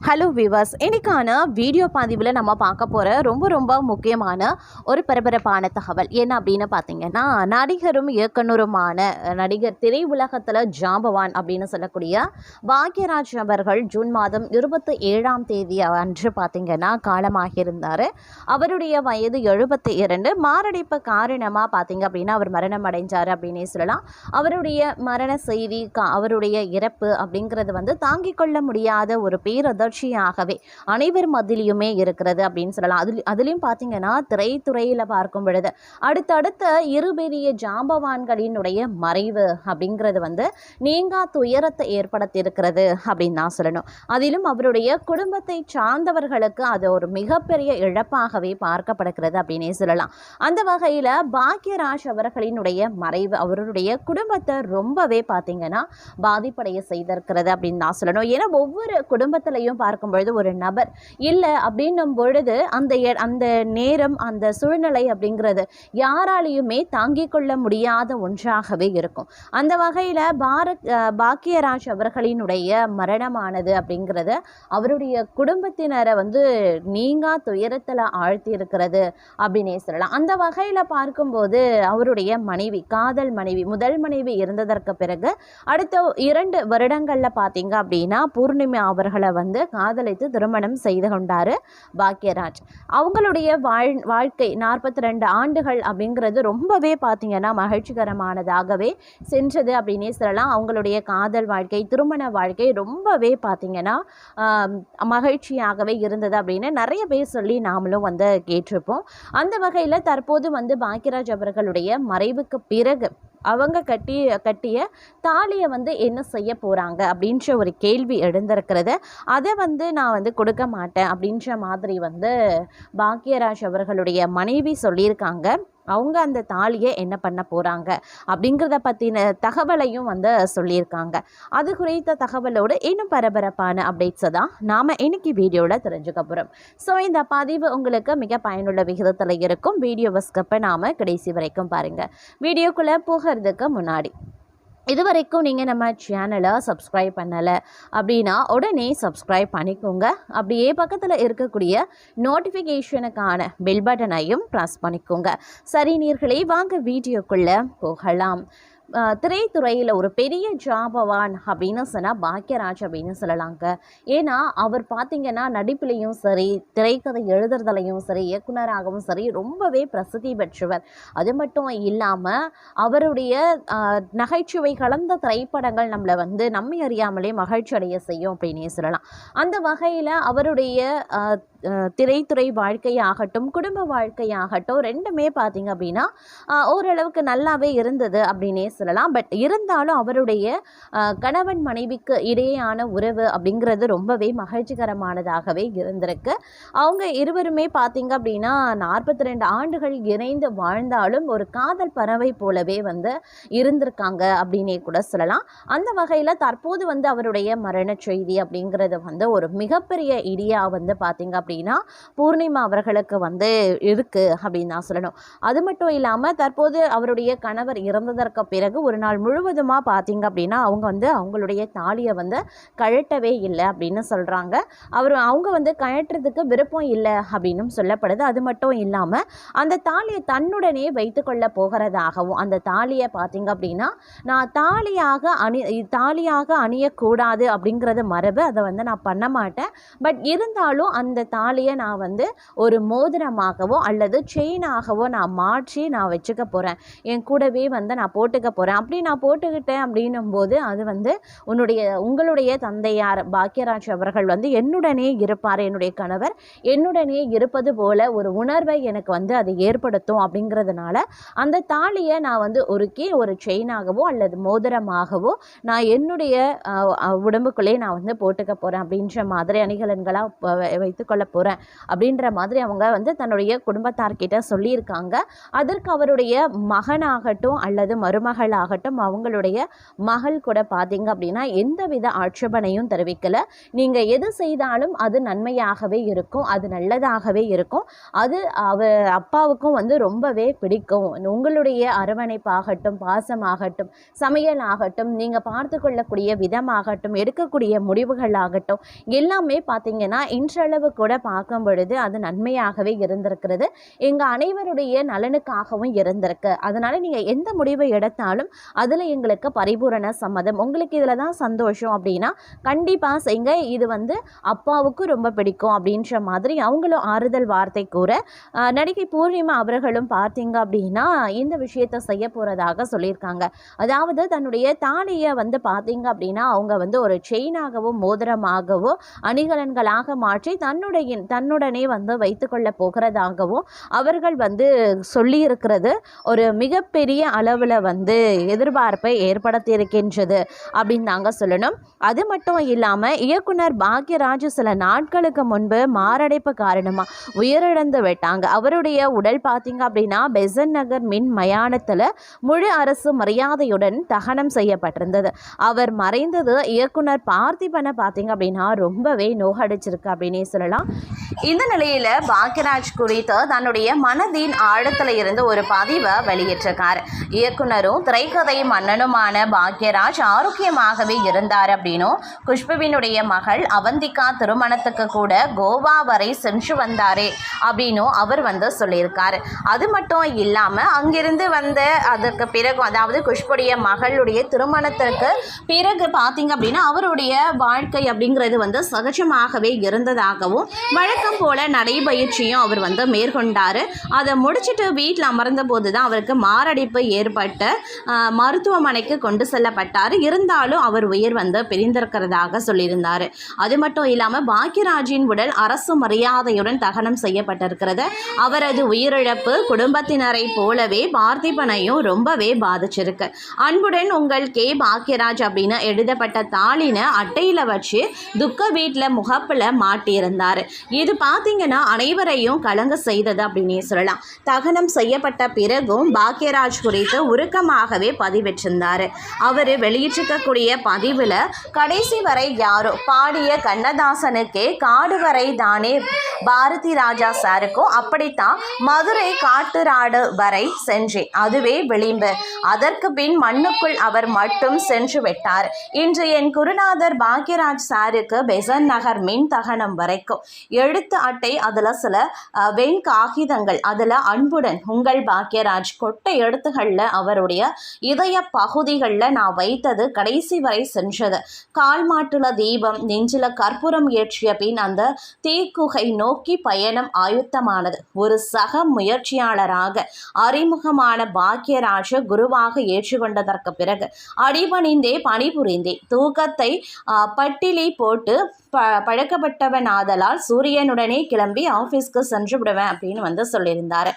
Hello viewers, இன்னைக்கான video பதிவில் நம்ம பார்க்க போகிற ரொம்ப முக்கியமான ஒரு பரபரப்பான தகவல் என்ன அப்படின்னு பார்த்தீங்கன்னா, நடிகரும் இயக்குனருமான நடிகர் திரை உலகத்தில் ஜாம்பவான் அப்படின்னு சொல்லக்கூடிய பாக்யராஜ் அவர்கள் ஜூன் மாதம் 27ஆம் தேதி அன்று பார்த்தீங்கன்னா காலமாகியிருந்தார். அவருடைய வயது 72. மாரடைப்பு காரணமாக பார்த்தீங்க அப்படின்னா அவர் மரணம் அடைஞ்சார் அப்படின்னே சொல்லலாம். அவருடைய மரண செய்தி, அவருடைய இறப்பு அப்படிங்கிறது தாங்கிக் கொள்ள முடியாத ஒரு பேரதிர்ச்சியாகவே அனைவர் மத்தியிலுமே இருக்கிறது அப்படின்னு சொல்லலாம். அதுலேயும் பார்த்தீங்கன்னா திரைத்துறையில் பார்க்கும் பொழுது அடுத்தடுத்த இருபெரிய ஜாம்பவான்களினுடைய மறைவு அப்படிங்கிறது நீங்கா துயரத்தை ஏற்படுத்தியிருக்கிறது அப்படின்னு தான் சொல்லணும். அதிலும் அவருடைய குடும்பத்தை சார்ந்தவர்களுக்கு அது ஒரு மிகப்பெரிய இழப்பாகவே பார்க்கப்படுகிறது அப்படின்னே சொல்லலாம். அந்த வகையில் பாக்யராஜ் அவர்களினுடைய மறைவு அவருடைய குடும்பத்தை ரொம்பவே பார்த்தீங்கன்னா பாதிப்படைய செய்திருக்கிறது அப்படின்னு தான் சொல்லணும். ஏன்னா ஒவ்வொரு குடும்பத்திலையும் பார்க்கும் பொழுது ஒரு நபர் இல்லை அப்படின்னும் பொழுது அந்த நேரம் அந்த சூழ்நிலை அப்படிங்கிறது யாராலையுமே தாங்கிக் கொள்ள முடியாத ஒன்றாகவே இருக்கும். அந்த வகையில் பாக்யராஜ் அவர்களினுடைய மரணமானது அப்படிங்கிறது அவருடைய குடும்பத்தினரை நீங்கா துயரத்தில் ஆழ்த்தி இருக்கிறது அப்படின்னே சொல்லலாம். அந்த வகையில் பார்க்கும்போது அவருடைய மனைவி, காதல் மனைவி, முதல் மனைவி இருந்ததற்கு பிறகு அடுத்த 2 வருடங்களில் பார்த்தீங்க அப்படின்னா பூர்ணிமா அவர்களை காதலித்து திருமணம் செய்து கொண்டார் பாக்யராஜ். அவங்களுடைய வாழ்க்கை 42 ஆண்டுகள் அப்படிங்கிறது ரொம்பவே பார்த்தீங்கன்னா மகிழ்ச்சிகரமானதாகவே சென்றது அப்படின்னே சொல்லலாம். அவங்களுடைய காதல் வாழ்க்கை, திருமண வாழ்க்கை ரொம்பவே பார்த்தீங்கன்னா மகிழ்ச்சியாகவே இருந்தது அப்படின்னு நிறைய பேர் சொல்லி நாமளும் கேட்டிருப்போம். அந்த வகையில் தற்போது பாக்யராஜ் அவர்களுடைய மறைவுக்கு பிறகு அவங்க கட்டிய தாலியை என்ன செய்ய போகிறாங்க அப்படின்ற ஒரு கேள்வி எழுந்திருக்கிறது. அதை நான் கொடுக்க மாட்டேன் அப்படின்ற மாதிரி பாக்யராஜ் அவர்களுடைய மனைவி சொல்லியிருக்காங்க. அவங்க அந்த தாலியை என்ன பண்ண போகிறாங்க அப்படிங்கிறத பற்றின தகவலையும் சொல்லியிருக்காங்க. அது குறித்த தகவலோடு இன்னும் பரபரப்பான அப்டேட்ஸை தான் நாம் இன்னைக்கு வீடியோவில் தெரிஞ்சுக்க போகிறோம். ஸோ இந்த பதிவு உங்களுக்கு மிக பயனுள்ள விகிதத்தில் இருக்கும். வீடியோவை ஸ்கிப் நாம் கடைசி வரைக்கும் பாருங்கள். வீடியோக்குள்ளே போகிறதுக்கு முன்னாடி இதுவரைக்கும் நீங்கள் நம்ம சேனலை சப்ஸ்கிரைப் பண்ணலை அப்படின்னா உடனே சப்ஸ்கிரைப் பண்ணிக்கோங்க. அப்படியே பக்கத்தில் இருக்கக்கூடிய நோட்டிஃபிகேஷனுக்கான பெல் பட்டனையும் ப்ரெஸ் பண்ணிக்கோங்க. சரி நேயர்களே, வாங்க வீடியோக்குள்ளே போகலாம். திரைத்துறையில் ஒரு பெரிய ஜாம்பவான் அப்படின்னு சொன்னால் பாக்யராஜ் அப்படின்னு சொல்லலாங்க. ஏன்னா அவர் பார்த்திங்கன்னா நடிப்புலையும் சரி, திரைக்கதை எழுதுறதுலையும் சரி, இயக்குனராகவும் சரி ரொம்பவே பிரசித்தி பெற்றவர். அது மட்டும் இல்லாமல் அவருடைய நகைச்சுவை கலந்த திரைப்படங்கள் நம்மளை நம்மை அறியாமலே மகிழ்ச்சி அடைய செய்யும் அப்படின்னே சொல்லலாம். அந்த வகையில் அவருடைய திரைத்துறை வாழ்க்கையாகட்டும் குடும்ப வாழ்க்கையாகட்டும் ரெண்டுமே பார்த்திங்க அப்படின்னா ஓரளவுக்கு நல்லாவே இருந்தது அப்படின்னே சொல்லலாம். பட் இருந்தாலும் அவருடைய கணவன் மனைவிக்கு இடையேயான உறவு அப்படிங்கிறது ரொம்பவே மகிழ்ச்சிகரமானதாகவே இருந்திருக்கு. அவங்க இருவருமே பார்த்திங்க அப்படின்னா 42 ஆண்டுகள் இணைந்து வாழ்ந்தாலும் ஒரு காதல் பறவை போலவே இருந்திருக்காங்க அப்படின்னே கூட சொல்லலாம். அந்த வகையில் தற்போது அவருடைய மரண செய்தி அப்படிங்கிறது ஒரு மிகப்பெரிய இடியா பார்த்திங்க அப்படின்னா பூர்ணிமா அவர்களுக்கு இருக்கு அப்படின்னு தான் சொல்லணும். அது மட்டும் இல்லாமல் தற்போது அவருடைய கணவர் இறந்ததற்கு பிறகு ஒரு நாள் முழுவதுமாக பார்த்தீங்க அப்படின்னா அவங்க அவங்களுடைய தாலியை கழட்டவே இல்லை அப்படின்னு சொல்கிறாங்க. அவங்க கழட்டுறதுக்கு விருப்பம் இல்லை அப்படின்னு சொல்லப்படுது. அது மட்டும் இல்லாமல் அந்த தாலியை தன்னுடனே வைத்துக்கொள்ள போகிறதாகவும், அந்த தாலியை பார்த்தீங்க அப்படின்னா நான் தாலியாக அணியக்கூடாது அப்படிங்கிறது மரபு, அதை நான் பண்ண மாட்டேன். பட் இருந்தாலும் அந்த தாலியை நான் ஒரு மோதிரமாகவோ அல்லது செயினாகவோ நான் மாற்றி நான் வச்சுக்க போகிறேன், என் கூடவே நான் போட்டுக்க போகிறேன். அப்படி நான் போட்டுக்கிட்டேன் அப்படின்னும் போது அது உங்களுடைய தந்தையார் பாக்யராஜ் அவர்கள் என்னுடனே இருப்பார், என்னுடைய கணவர் என்னுடனே இருப்பது போல ஒரு உணர்வை எனக்கு அது ஏற்படுத்தும். அப்படிங்கிறதுனால அந்த தாலியை நான் ஒரு செயினாகவோ அல்லது மோதிரமாகவோ நான் என்னுடைய உடம்புக்குள்ளே நான் போட்டுக்க போகிறேன் அப்படின்ற மாதிரி அணிகலன்களாக வைத்துக்கொள்ள போகிறேன் அப்படின்ற மாதிரி அவங்க தன்னுடைய குடும்பத்தார்கிட்ட சொல்லியிருக்காங்க. அதற்கு அவருடைய மகனாகட்டும் அல்லது மருமகள் மருமகளாகட்டும் அவங்களுடைய மகள் கூட பார்த்தீங்க அப்படின்னா எந்தவித ஆட்சேபனையும் தெரிவிக்கல. நீங்கள் எது செய்தாலும் அது நன்மையாகவே இருக்கும், அது நல்லதாகவே இருக்கும், அது அப்பாவுக்கும் வந்து ரொம்பவே பிடிக்கும். உங்களுடைய அரவணைப்பாகட்டும், பாசமாகட்டும், சமையல் ஆகட்டும், நீங்கள் பார்த்து கொள்ளக்கூடிய விதமாகட்டும், எடுக்கக்கூடிய முடிவுகளாகட்டும் எல்லாமே பார்த்தீங்கன்னா இன்றளவு கூட பார்க்கும் பொழுது அது நன்மையாகவே இருந்திருக்கிறது. எங்கள் அனைவருடைய நலனுக்காகவும் இருந்திருக்கு. அதனால் நீங்கள் எந்த முடிவை எடுத்தாலும் அதில் எங்களுக்கு பரிபூரண சம்மதம். உங்களுக்கு இதில் தான் சந்தோஷம் அப்படின்னா கண்டிப்பாக செய்யுங்க. இது வந்து அப்பாவுக்கு ரொம்ப பிடிக்கும் அப்படின்ற மாதிரி அவங்களும் ஆறுதல் வார்த்தை கூற, நடிகை பூர்ணிமா அவர்களும் பார்த்தீங்க அப்படின்னா இந்த விஷயத்தை செய்ய போகிறதாக சொல்லியிருக்காங்க. அதாவது தன்னுடைய தாலியை வந்து பார்த்தீங்க அப்படின்னா அவங்க வந்து ஒரு செயினாகவோ மோதிரமாகவோ அணிகலன்களாக மாற்றி தன்னுடனே வந்து வைத்துக்கொள்ள போகிறதாகவும் அவர்கள் வந்து சொல்லியிருக்கிறது ஒரு மிகப்பெரிய அளவில் வந்து எதிர்பார்ப்பை ஏற்படுத்தியிருக்கின்றது அப்படின்னு தாங்க சொல்லணும். அது மட்டும் இல்லாமல் இயக்குனர் பாக்யராஜ் சில நாட்களுக்கு முன்பு மாரடைப்பு காரணமாக உயிரிழந்து விட்டாங்க. அவருடைய உடல் பார்த்தீங்க அப்படின்னா பெசன் நகர் மின் மயானத்தில் முழு அரசு மரியாதையுடன் தகனம் செய்யப்பட்டிருந்தது. அவர் மறைந்தது இயக்குனர் பார்த்திபனை பார்த்தீங்க அப்படின்னா ரொம்பவே நோகடிச்சிருக்கு அப்படின்னே சொல்லலாம். இந்த நிலையில் பாக்யராஜ் குறித்து தன்னுடைய மனதின் ஆழத்தில் இருந்து ஒரு பதிவை வெளியிட்டிருக்கார். இயக்குனரும் திரைக்கதை மன்னனுமான பாக்யராஜ் ஆரோக்கியமாகவே இருந்தார் அப்படின்னும், குஷ்புவினுடைய மகள் அவந்திகா திருமணத்துக்கு கூட கோவா வரை சென்று வந்தாரே அப்படின்னும் அவர் வந்து சொல்லியிருக்காரு. அது மட்டும் இல்லாமல் அங்கிருந்து வந்த அதற்கு பிறகு, அதாவது குஷ்புடைய மகளுடைய திருமணத்திற்கு பிறகு பார்த்தீங்க அப்படின்னா அவருடைய வாழ்க்கை அப்படிங்கிறது வந்து சகஜமாகவே இருந்ததாகவும் வழக்கம் போல நடைபயிற்சியும் அவர் வந்து மேற்கொண்டார். அதை முடிச்சுட்டு வீட்டில் அமர்ந்த போது தான் அவருக்கு மாரடைப்பு ஏற்பட்ட மருத்துவமனைக்கு கொண்டு செல்லப்பட்டார். இருந்தாலும் அவர் உயிர் வந்து பிரிந்திருக்கிறதாக சொல்லியிருந்தார். அது மட்டும் இல்லாமல் பாக்யராஜின் உடல் அரசு மரியாதையுடன் தகனம் செய்யப்பட்டிருக்கிறது. அவரது உயிரிழப்பு குடும்பத்தினரை போலவே பார்த்திபனையும் ரொம்பவே பாதிச்சிருக்கு. அன்புடன் உங்கள் கே பாக்யராஜ் அப்படின்னு எழுதப்பட்ட தாளினை அட்டையில் வச்சு துக்க வீட்டில் முகப்பில் மாட்டியிருந்தார். இது பார்த்தீங்கன்னா அனைவரையும் கலங்க செய்தது அப்படின்னே சொல்லலாம். தகனம் செய்யப்பட்ட பிறகும் பாக்யராஜ் குறித்து உருக்கமாகவே பதிவிட்டிருந்தார். அவர் வெளியிட்டிருக்கக்கூடிய பதிவில் கடைசி வரை யாரோ பாடிய கண்ணதாசனுக்கே காடு வரை தானே பாரதி ராஜா சாருக்கும் அப்படித்தான் மதுரை காட்டுராடு வரை சென்றேன், அதுவே விளிம்பு, அதற்கு பின் மண்ணுக்குள் அவர் மட்டும் சென்று விட்டார். இன்று என் குருநாதர் பாக்யராஜ் சாருக்கு பெசன் நகர் மின் தகனம் வரைக்கும் எழுத்து அட்டை, அதில் சில வெண் காகிதங்கள், அதில் அன்புடன் உங்கள் பாக்யராஜ் கொட்டை எழுத்துகளில் அவருடைய இதய பகுதிகளில் நான் வைத்தது கடைசி வரை சென்றது. கால் மாட்டுல தீபம், நெஞ்சில கற்பூரம் ஏற்றிய பின் அந்த தீக்குகை நோக்கி பயணம் ஆயுத்தமானது. ஒரு சக முயற்சியாளராக அறிமுகமான பாக்யராஜ குருவாக ஏற்றுக்கொண்டதற்கு பிறகு அடிபணிந்தே பணிபுரிந்தேன். தூக்கத்தை பட்டிலி போட்டு பழக்கப்பட்டவன் ஆதலால் சூரியனுடனே கிளம்பி ஆஃபீஸ்க்கு சென்று விடுவேன் அப்படின்னு வந்து சொல்லியிருந்தார்.